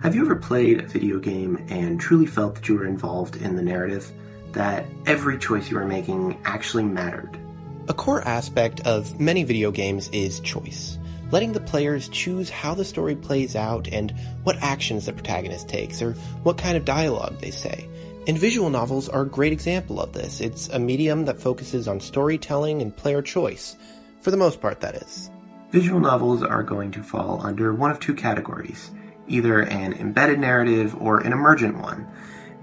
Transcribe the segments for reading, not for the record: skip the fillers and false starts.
Have you ever played a video game and truly felt that you were involved in the narrative? That every choice you were making actually mattered? A core aspect of many video games is choice, letting the players choose how the story plays out and what actions the protagonist takes, or what kind of dialogue they say. And visual novels are a great example of this. It's a medium that focuses on storytelling and player choice, for the most part, that is. Visual novels are going to fall under one of two categories, either an embedded narrative or an emergent one.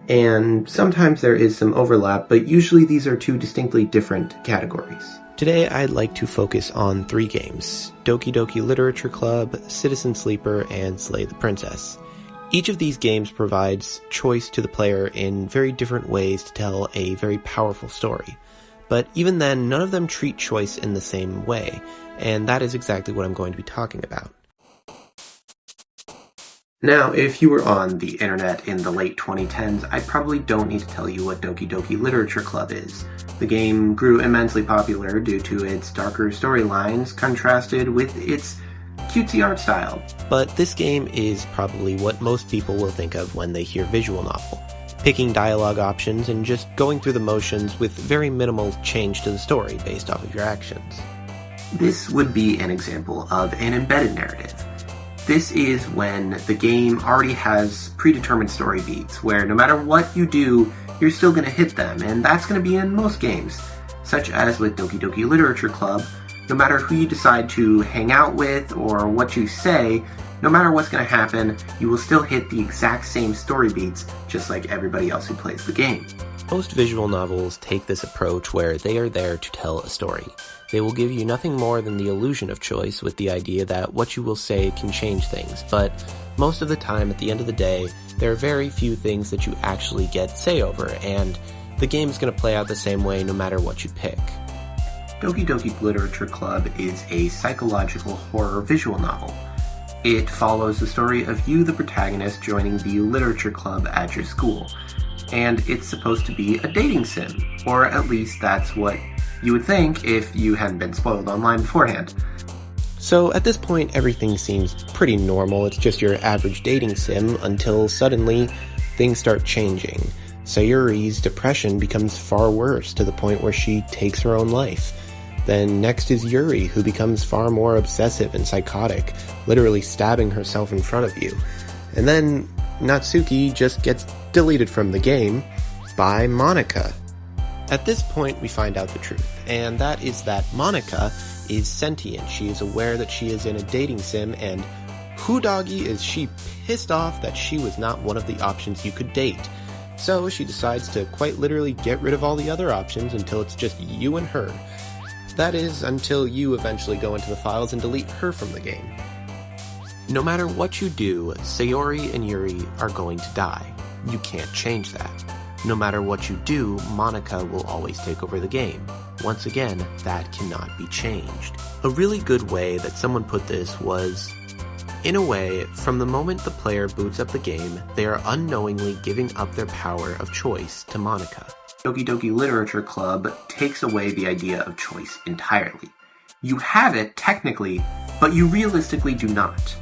And sometimes there is some overlap, but usually these are two distinctly different categories. Today I'd like to focus on 3 games: Doki Doki Literature Club, Citizen Sleeper, and Slay the Princess. Each of these games provides choice to the player in very different ways to tell a very powerful story. But even then, none of them treat choice in the same way, and that is exactly what I'm going to be talking about. Now, if you were on the internet in the late 2010s, I probably don't need to tell you what Doki Doki Literature Club is. The game grew immensely popular due to its darker storylines contrasted with its cutesy art style. But this game is probably what most people will think of when they hear visual novel. Picking dialogue options and just going through the motions with very minimal change to the story based off of your actions. This would be an example of an embedded narrative. This is when the game already has predetermined story beats, where no matter what you do, you're still going to hit them, and that's going to be in most games, such as with Doki Doki Literature Club. No matter who you decide to hang out with or what you say, no matter what's going to happen, you will still hit the exact same story beats, just like everybody else who plays the game. Most visual novels take this approach where they are there to tell a story. They will give you nothing more than the illusion of choice with the idea that what you will say can change things, but most of the time, at the end of the day, there are very few things that you actually get say over, and the game is going to play out the same way no matter what you pick. Doki Doki Literature Club is a psychological horror visual novel. It follows the story of you, the protagonist, joining the literature club at your school. And it's supposed to be a dating sim, or at least that's what you would think if you hadn't been spoiled online beforehand. So at this point, everything seems pretty normal. It's just your average dating sim until suddenly things start changing. Sayuri's depression becomes far worse to the point where she takes her own life. Then next is Yuri, who becomes far more obsessive and psychotic, literally stabbing herself in front of you. And then Natsuki just gets deleted from the game by Monika. At this point, we find out the truth, and that is that Monika is sentient. She is aware that she is in a dating sim, and who doggy is she pissed off that she was not one of the options you could date. So she decides to quite literally get rid of all the other options until it's just you and her. That is, until you eventually go into the files and delete her from the game. No matter what you do, Sayuri and Yuri are going to die. You can't change that. No matter what you do, Monika will always take over the game. Once again, that cannot be changed. A really good way that someone put this was, in a way, from the moment the player boots up the game, they are unknowingly giving up their power of choice to Monika. Doki Doki Literature Club takes away the idea of choice entirely. You have it, technically, but you realistically do not.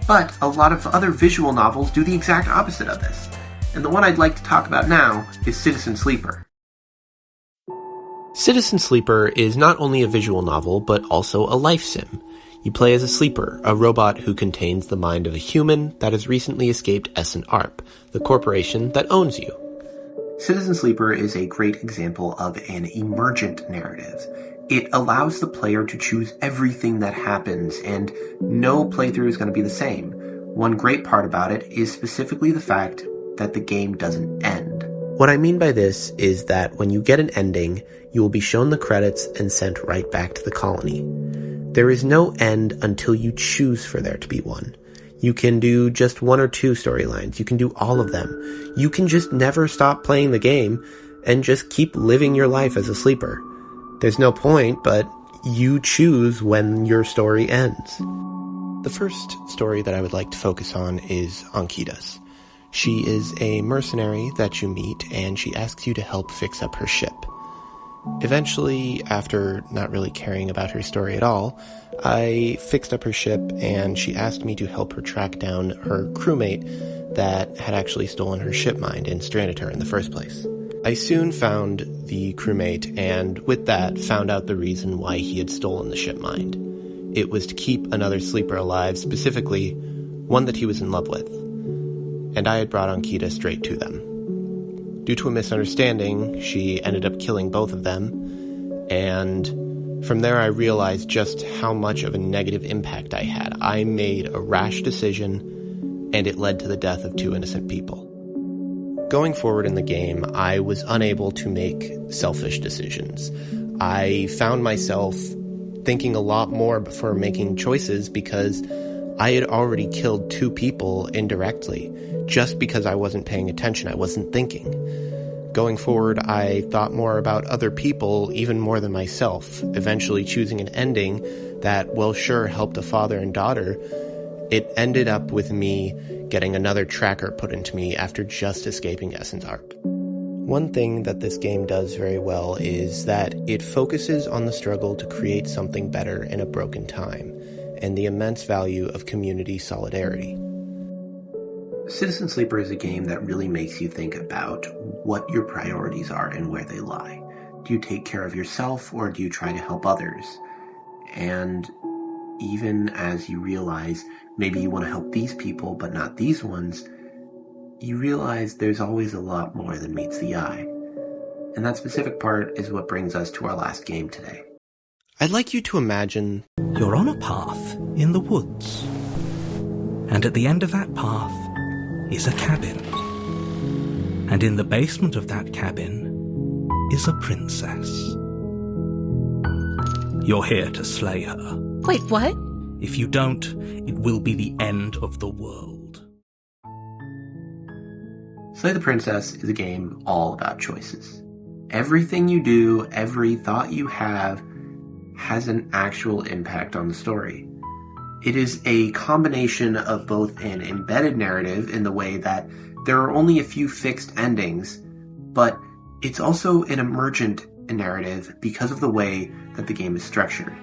But a lot of other visual novels do the exact opposite of this, and the one I'd like to talk about now is Citizen Sleeper. Citizen Sleeper is not only a visual novel, but also a life sim. You play as a sleeper, a robot who contains the mind of a human that has recently escaped Essen Arp, the corporation that owns you. Citizen Sleeper is a great example of an emergent narrative. It allows the player to choose everything that happens, and no playthrough is going to be the same. One great part about it is specifically the fact that the game doesn't end. What I mean by this is that when you get an ending, you will be shown the credits and sent right back to the colony. There is no end until you choose for there to be one. You can do just 1 or 2 storylines. You can do all of them. You can just never stop playing the game and just keep living your life as a sleeper. There's no point, but you choose when your story ends. The first story that I would like to focus on is Ankida's. She is a mercenary that you meet, and she asks you to help fix up her ship. Eventually, after not really caring about her story at all, I fixed up her ship and she asked me to help her track down her crewmate that had actually stolen her ship mind and stranded her in the first place. I soon found the crewmate and with that found out the reason why he had stolen the ship mind. It was to keep another sleeper alive, specifically one that he was in love with. And I had brought Ankita straight to them. Due to a misunderstanding, she ended up killing both of them, and from there I realized just how much of a negative impact I had. I made a rash decision, and it led to the death of 2 innocent people. Going forward in the game, I was unable to make selfish decisions. I found myself thinking a lot more before making choices because I had already killed 2 people indirectly, just because I wasn't paying attention, I wasn't thinking. Going forward, I thought more about other people, even more than myself, eventually choosing an ending that, well, sure, helped a father and daughter. It ended up with me getting another tracker put into me after just escaping Essence Arc. One thing that this game does very well is that it focuses on the struggle to create something better in a broken time, and the immense value of community solidarity. Citizen Sleeper is a game that really makes you think about what your priorities are and where they lie. Do you take care of yourself or do you try to help others? And even as you realize maybe you want to help these people but not these ones, you realize there's always a lot more than meets the eye. And that specific part is what brings us to our last game today. I'd like you to imagine you're on a path in the woods, and at the end of that path is a cabin, and in the basement of that cabin is a princess. You're here to slay her. Wait, what? If you don't, it will be the end of the world. Slay the Princess is a game all about choices. Everything you do, every thought you have, has an actual impact on the story. It is a combination of both an embedded narrative in the way that there are only a few fixed endings, but it's also an emergent narrative because of the way that the game is structured.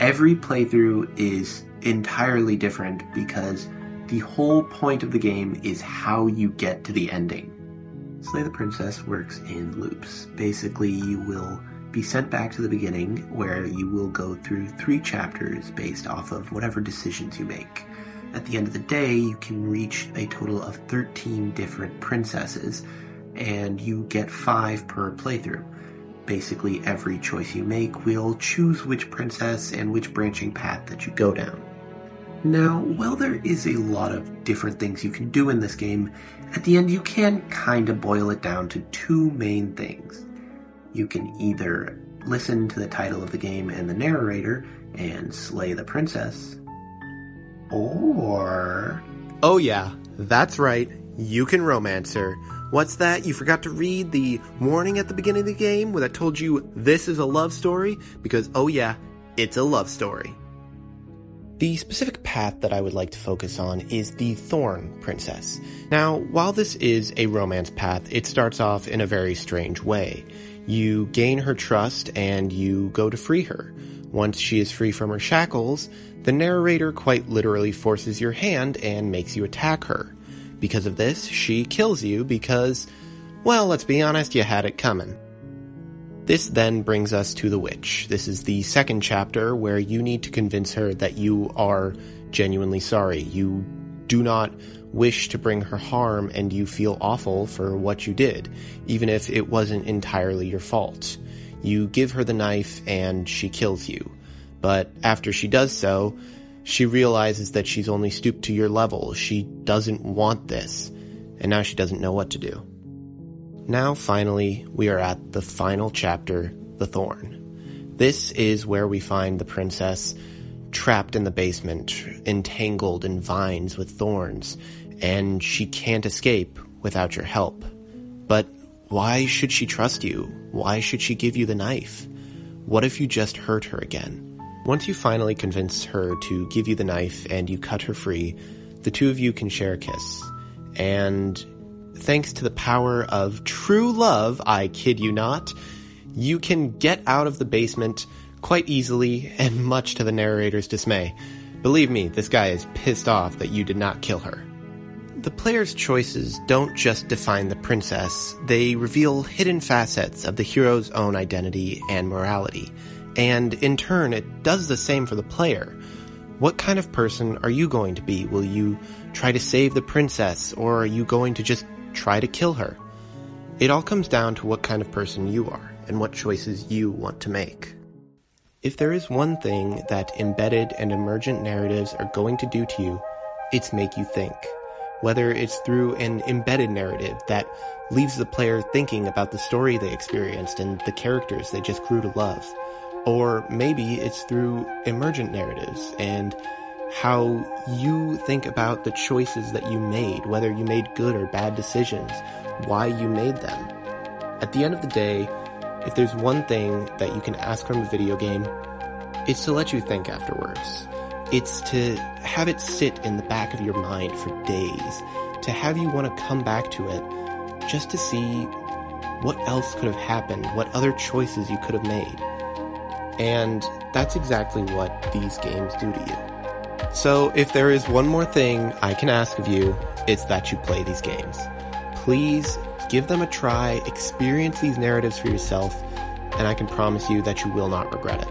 Every playthrough is entirely different because the whole point of the game is how you get to the ending. Slay the Princess works in loops. Basically, you will be sent back to the beginning where you will go through 3 chapters based off of whatever decisions you make. At the end of the day, you can reach a total of 13 different princesses, and you get 5 per playthrough. Basically, every choice you make will choose which princess and which branching path that you go down. Now, while there is a lot of different things you can do in this game, at the end you can kind of boil it down to 2 main things. You can either listen to the title of the game and the narrator and slay the princess, or... Oh yeah, that's right, you can romance her. What's that? You forgot to read the warning at the beginning of the game where that told you this is a love story? Because, oh yeah, it's a love story. The specific path that I would like to focus on is the Thorn Princess. Now, while this is a romance path, it starts off in a very strange way. You gain her trust and you go to free her. Once she is free from her shackles, the narrator quite literally forces your hand and makes you attack her. Because of this, she kills you because, well, let's be honest, you had it coming. This then brings us to the witch. This is the second chapter where you need to convince her that you are genuinely sorry. You do not wish to bring her harm and you feel awful for what you did, even if it wasn't entirely your fault. You give her the knife and she kills you. But after she does so, she realizes that she's only stooped to your level. She doesn't want this, and now she doesn't know what to do. Now, finally, we are at the final chapter, the Thorn. This is where we find the princess trapped in the basement, entangled in vines with thorns, and she can't escape without your help. But why should she trust you? Why should she give you the knife? What if you just hurt her again? Once you finally convince her to give you the knife and you cut her free, the 2 of you can share a kiss. And thanks to the power of true love, I kid you not, You can get out of the basement quite easily, and much to the narrator's dismay. Believe me, this guy is pissed off that you did not kill her. The player's choices don't just define the princess, they reveal hidden facets of the hero's own identity and morality. And in turn, it does the same for the player. What kind of person are you going to be? Will you try to save the princess, or are you going to just try to kill her? It all comes down to what kind of person you are, and what choices you want to make. If there is one thing that embedded and emergent narratives are going to do to you, it's make you think. Whether it's through an embedded narrative that leaves the player thinking about the story they experienced and the characters they just grew to love. Or maybe it's through emergent narratives and how you think about the choices that you made, whether you made good or bad decisions, why you made them. At the end of the day, if there's one thing that you can ask from a video game, it's to let you think afterwards. It's to have it sit in the back of your mind for days, to have you want to come back to it just to see what else could have happened, what other choices you could have made. And that's exactly what these games do to you. So if there is one more thing I can ask of you, it's that you play these games. Please give them a try, experience these narratives for yourself, and I can promise you that you will not regret it.